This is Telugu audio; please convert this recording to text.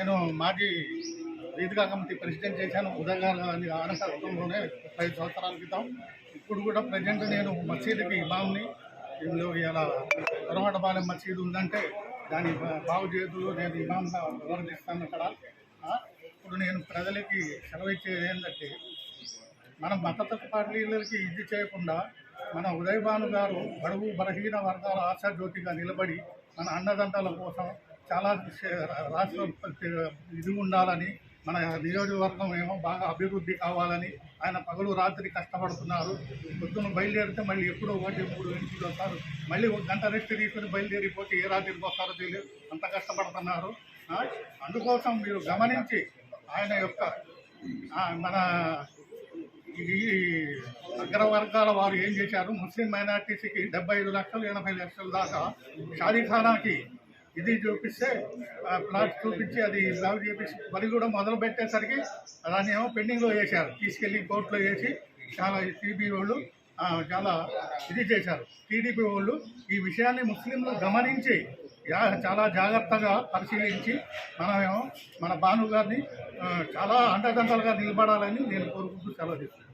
నేను మాజీ వేదిక కమిటీ ప్రెసిడెంట్ చేశాను ఉదయగారి ఆనకత్వంలోనే 5 సంవత్సరాల క్రితం. ఇప్పుడు కూడా ప్రజెంట్ నేను మసీదుకి ఇమాంని. ఇందులో ఇలా దొరవటపాలెం మసీదు ఉందంటే దాని బాగు చేతులు నేను ఇమాంగా వివరిస్తాను అక్కడ. ఇప్పుడు నేను ప్రజలకి సెలవు ఇచ్చేది ఏంటంటే, మన మతతత్వ పార్టీలకి ఇది చేయకుండా మన ఉదయభాను గారు బడుగు బలహీన వర్గాల ఆశాజ్యోతిగా నిలబడి మన అన్నదండల కోసం చాలా రాష్ట్ర ఇది ఉండాలని, మన నియోజకవర్గం ఏమో బాగా అభివృద్ధి కావాలని ఆయన పగలు రాత్రి కష్టపడుతున్నారు. పొద్దున్న బయలుదేరితే మళ్ళీ ఎప్పుడో 1-3 ఇంటికి వస్తారు, మళ్ళీ 1 గంట రెస్ట్ తీసుకుని బయలుదేరిపోతే ఏ రాత్రికి వస్తారో తెలియదు, అంత కష్టపడుతున్నారు. అందుకోసం మీరు గమనించి ఆయన యొక్క మన ఈ అగ్రవర్గాల వారు ఏం చేశారు, ముస్లిం మైనార్టీస్కి 75 లక్షలు 80 లక్షల దాకా షాదీఖానాకి ఇది చూపిస్తే ప్లాట్ చూపించి అది బాగు చేపించి మరి కూడా మొదలు పెట్టేసరికి దాన్ని ఏమో పెండింగ్లో వేశారు, తీసుకెళ్ళి కోర్టులో వేసి చాలా టీడీపీ వాళ్ళు చాలా ఇది చేశారు. టీడీపీ వాళ్ళు ఈ విషయాన్ని ముస్లింలు గమనించి చాలా జాగ్రత్తగా పరిశీలించి మనమేమో మన భాను గారిని చాలా అండదండలుగా నిలబడాలని నేను కోరుకుంటూ సెలవు తీసుకున్నాను.